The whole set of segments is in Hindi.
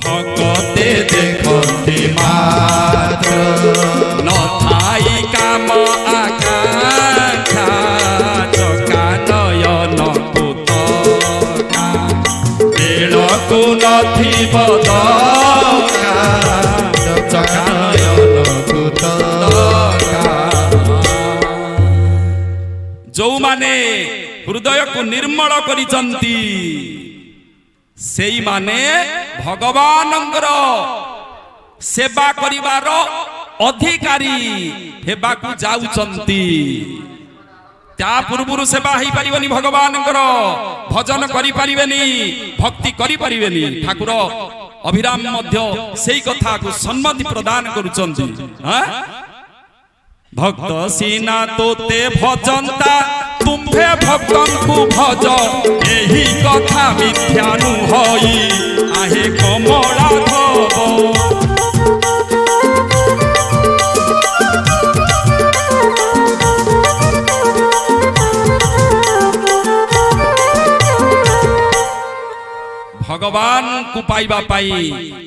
भगते देखते मात्र न थाई काम आकांक्षा चका नयन पुतका बेलकु नथिब चका नयन पुतका जो माने हृदय को निर्मल करिचंती सेई माने भगवानंकर सेवा करिवार अधिकारी हेबाकू जाउचंती ता पूर्वरु सेवा हेई परिबनी भगवानंकर भजन करि परिबेनी भक्ति करि परिबेनी ठाकुर अभिराम मध्य सेई कथा को सम्मति प्रदान करूचंती हां भक्त सीना तोते भजंता तुम्भे भक्तन को भज यही कथा मिथ्यानु होई आहे कमला धब भगवान को पाइबा पाई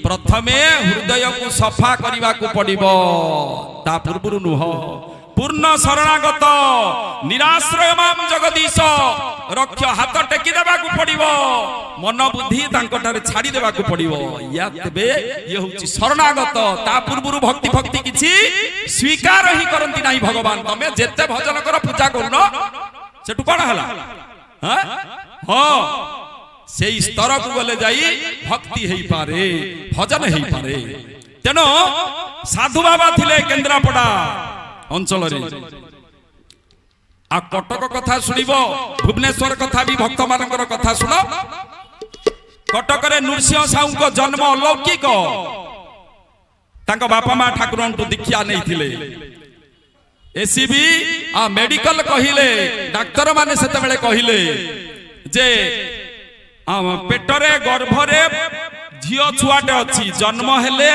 प्रथमे हृदय को सफा करने को पड़िबो ता पूर्वरु नुह पूर्ण शरणागत निराश्रय माम जगदीश रक्ष हाथ टेकी देबा को पड़िबो मन बुद्धि तांकटारे छाड़ी देबा को पड़िबो या तबे ये होची शरणागत ता पूर्वरु भक्ति भक्ति किछि स्वीकार ही करंती नाही भगवान तमे जेते भजन कर पूजा करनो सेटु कोन हला हां हां से स्तर को गले जाई भक्ति हेई पारे भजन हेई पारे तेनो साधु बाबा थिले केन्द्रापड़ा अंचल रे आ कटक कथा सुनिबो भुवनेश्वर कथा भी भक्त मानकर कथा सुनो कटक रे नृसिंह साहू को जन्म अलौकिक तांको बापा मा ठाकुरन तो दीक्षा नै थिले एसीबी आ मेडिकल कहिले डाक्टर माने सेते बेले कहिले जे पेटरे गर्भरे झियो छुआटे अच्छी जन्म हेले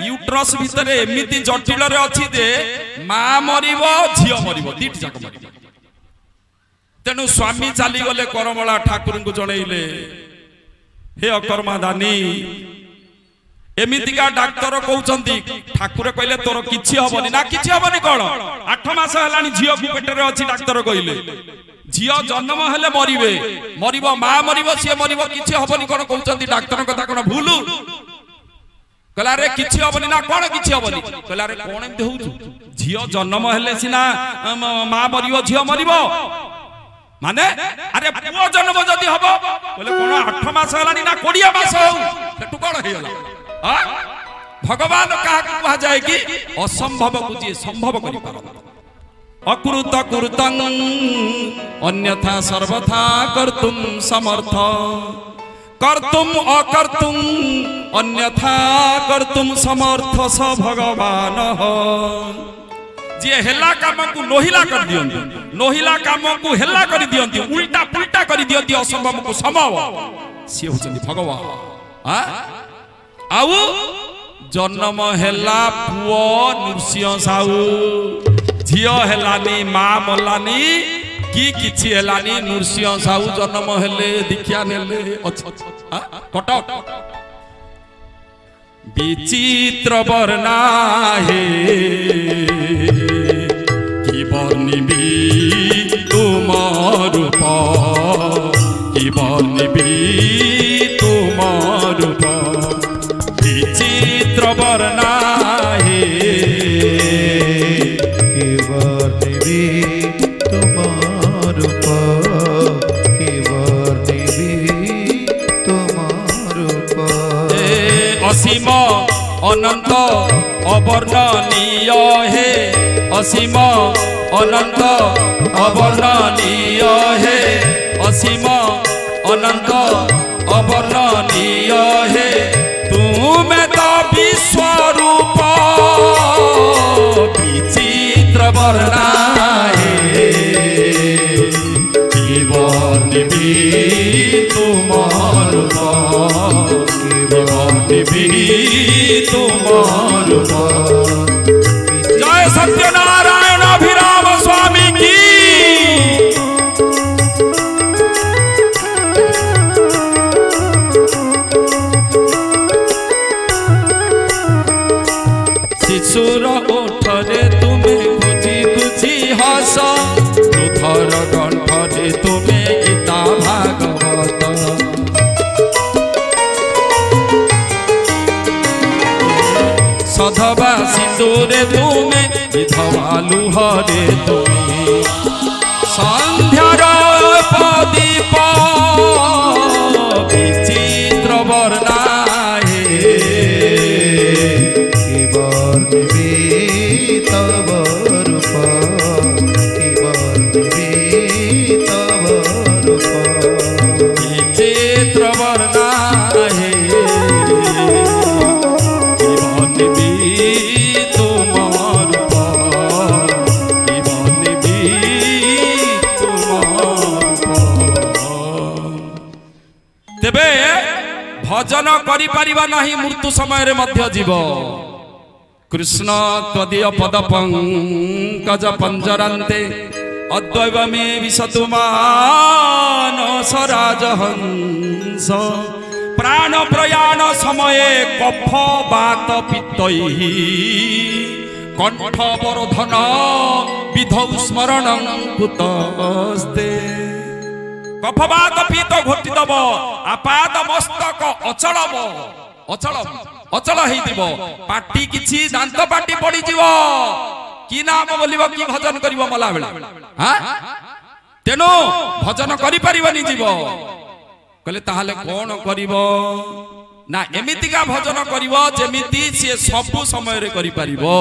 यूट्रस भितरे एमिति जटिल रे अच्छी जे मां मरिबो झियो मरिबो दीट जाक मरिबो तेनु स्वामी चली गले करमला ठाकुर को जणैले हे अकर्मा दानी एमितिका डाक्टर कहउचंती ठाकुर कहले तोर किछि हबनी ना किछि हबनी कोन 8 मास हलानी झियो को पेटरे अच्छी डाक्टर कहले झियो जन्म हेले मरिबे मरिबो मां मरिबो से मरिबो किछि हबनी कोन कहउचंती डाक्टर कथा कोन भूलु कहला रे किछि हबनी ना कोन किछि हबनी कहला रे कोन एमते होउछु झियो जन्म हेले सिना मां मरिबो झियो मरिबो माने अरे पुओ जन्म जदी हबो बोले कोन 8 मास हलानी ना 20 मास हो सेटु कोन हेला हां भगवान कहा कहा जाए कि असंभव को जे संभव करि पारो अकृत कृतं अन्यथा सर्वथा कर्तुम समर्थ कर्तुम अकर्तुम अन्यथा कर्तुम समर्थ स भगवान जे हेला काम को नोहिला कर दियंती नोहिला काम को हेला कर दियंती उल्टा पुल्टा कर दियंती असंभव को संभव से होचंती भगवान हां आउ जन्म हेला पुओ नृसिंह साहू झियो हेलानी मां मलानी की किछि हेलानी नृसिंह साहू जन्म हेले दीक्षा नेले कटक विचित्र वर्णा हे कि वर्णिबी तुम रूप कि वर्णिबी तुम रूप विचित्र वर्णा हे असीम अनंत अवर्णनीय हे असीम अनंत अवर्णनीय हे असीम अनंत अवर्णनीय हे तुमे तो विश्वरूप विचित्र वर्णा हे वर्णिबी तुम रूप जय सत्यनारायण अभिराम स्वामी की शिशुर ओठरे तुमे खुची खुची हस दुधर कंठरे तुमे गीता भागवत सधवा सिंदूरे तुमे विधवा लुहरे तुमे संध्यार प्रदीप विचित्र वर्णाहे तव रूप तव रूप विचित्र वर्णाहे तेबे भजन करि परिबा नाही मृत्यु समय रे मध्य जीव कृष्ण त्वदीय पद पंकज पंजरान्ते अद्वैव मे विशतु मानस राजहंस प्राण प्रयाण समये कफ बात पित्तैहि कंठ बरोधन विधौ स्मरणं कुतस्ते कफबात पीत घोटी दब आपाद मस्तक अचलम अचलम अचल हेइदिबो पाटी किछि दांत पाटी पड़ी जीवो की नाम बोलिबो की भजन करिवो मला बेला हां तेनो भजन करि परिबनी जीवो कहले ताहाले कोन करिवो ना एमितिका भजन करिवो जेमिति से सब समय रे करि परिबो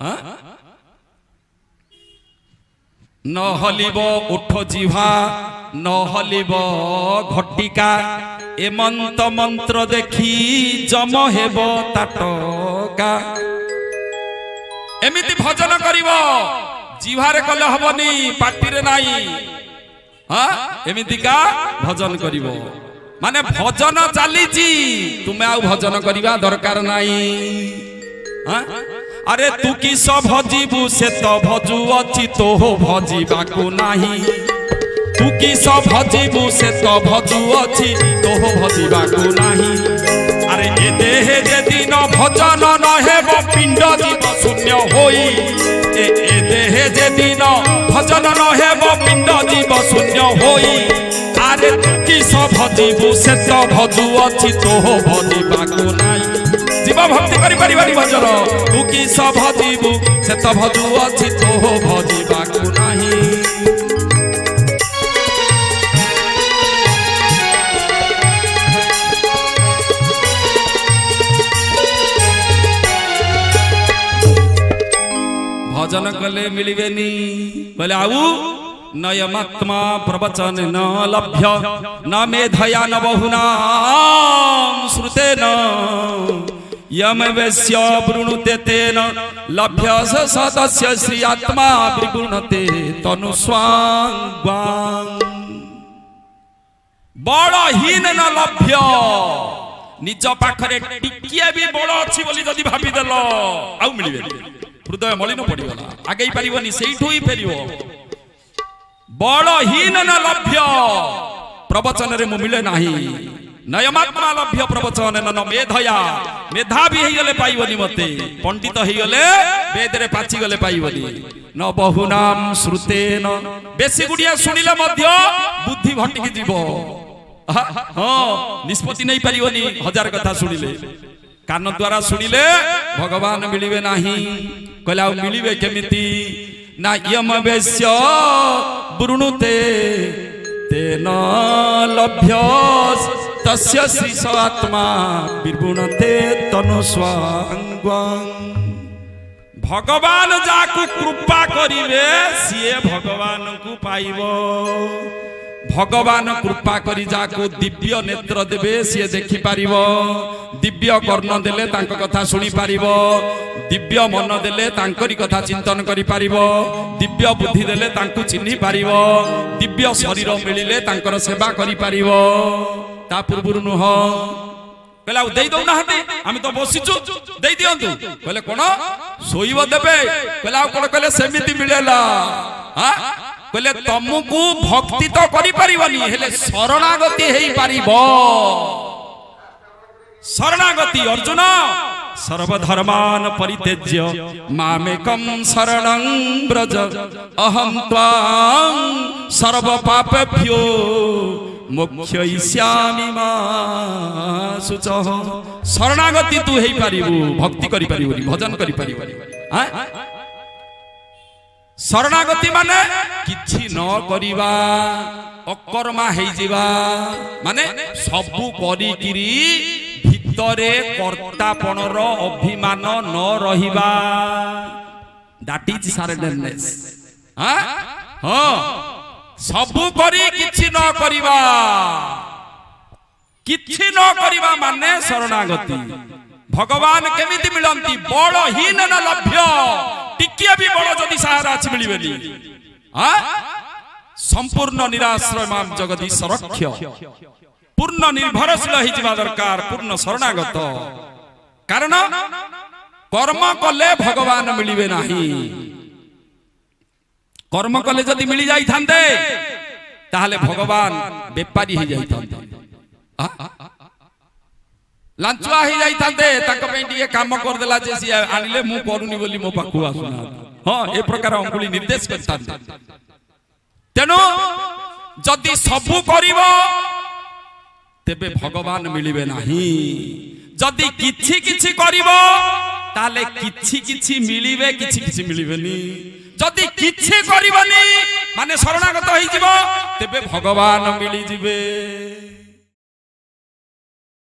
हां न हलिब उठ जिह्वा न हलिब घटिका एमंत मंत्र देखी जम हेब ताटका एमिति भजन करिव जिह्वारे कले हबनी पाटिरे नाही हां एमितिका भजन करिव माने भजन चालीची तुमे आ भजन करिवा दरकार नाही हां अरे तू कि सब भजीबू से तो भजू अच्छी तो हो भजीबाकू नाही तू कि सब भजीबू से तो भजू अच्छी तो हो भजीबाकू नाही अरे ए देह जे दिन भजन न हेब पिंड जीव शून्य होई ए देह जे दिन भजन न हेब पिंड जीव शून्य होई अरे तू कि सब भजीबू से तो भजू अच्छी तो हो भजीबाकू नाही जीव भक्ति करि परिबानी भजन तू कि सब भजीबू से तो भजू अछि तो हो भजीबाकू नाही भजन कले मिलिबेनी बोले आउ नयमात्मा प्रवचन न लभ्य न मेधया न बहुना श्रुतेन यम वैश्य वृणुते तेन लभ्य सदस्य श्री आत्मा विगुणते तनुस्वांग बड़ हीन न लभ्य निज पाखरे टिकिए भी बड़ अछि बोली जदि भाबी देलो आउ मिलिबे हृदय मलिन पड़ीगला आगे पारिबनी सेठू ही फेरिबो बड़ हीन न लभ्य प्रवचन रे मु मिले नाही नयमात्मा लभ्य प्रवचन न मेधया मेधावी हेगले पाइबनी मते पंडित हेगले वेद रे पाची गले पाइबनी न बहुनाम श्रुतेन बेसी गुडिया सुनिले मध्य बुद्धि भटकी जीवो हां निष्पत्ति नै पारिबनी हजार कथा सुनिले कान द्वारा सुनिले भगवान मिलिबे नाही कहला मिलिबे केमिति ना यम वैश्य वृणुते तेन लभ्य तस्य श्री आत्मा विगुणते तनुस्वांग भगवान जाकु कृपा करिवे सिए भगवान को पाइबो भगवान कृपा करी जाकु दिव्य नेत्र देबे सिए देखि पारिबो दिव्य कर्ण देले तांको कथा सुनी पारिबो दिव्य मन देले तांकरी कथा चिंतन करी पारिबो दिव्य बुद्धि देले तांकु चिन्हि पारिबो दिव्य शरीर मिलिले तांकर सेवा करी पारिबो ता पूर्वरु नुह कहला देई दउ नाहते आमी तो बसिचु देई दियंतु कहले कोन सोइब देबे कहला कोन कहले सेमिति मिलेला हां कहले तमकु भक्ति तो करि परिबनी हेले शरणागति हेई पारिबो शरणागति अर्जुन सर्वधर्मान परित्यज्य मामेकं शरणं व्रज अहं त्वां सर्वपापेभ्यो मोक्षयिष्यामि मा शुचः। शरणागति तू हेई पारिबु, भक्ति करि पारिबुनी, भजन करि पारिबुनी। शरणागति माने किछि न करिबा, अकर्मा हेई जिबा, माने सबु करिकिरी भितरे कर्तापणर अभिमान न रहिबा। That is surrenderness. सबु करी किछि न करिबा, किछि न करिबा माने शरणागति। भगवान केमिति मिलंती? बलहीन न लभ्य, टिकिए भी बल जदि सहारा अछि मिलिबेनी। संपूर्ण निराश्रय माम जगदीश रक्ष्य, पूर्ण निर्भरशील होइजिबा दरकार, पूर्ण शरणागत। कारण कर्म कले भगवान मिलिबे नाही। कर्म कले जदि मिली जाई थांते ताहले भगवान बेपारी हो जाई थांते, लांचुआ हो जाई थांते। ताक पे टिके काम कर देला जे सी आनिले मु करूनी बोली मो पाखु आसुना। हां ए प्रकार अंगुली निर्देश करतांते। तेनो जदि सबु करिवो तेबे भगवान मिलिबे नाही। जदि किछि किछि करिवो ताले किछि किछि मिलिबे, किछि किछि मिलिबेनी। जदि किछि करिवनी माने शरणागत होई जिवो तेबे भगवान मिली जिवे।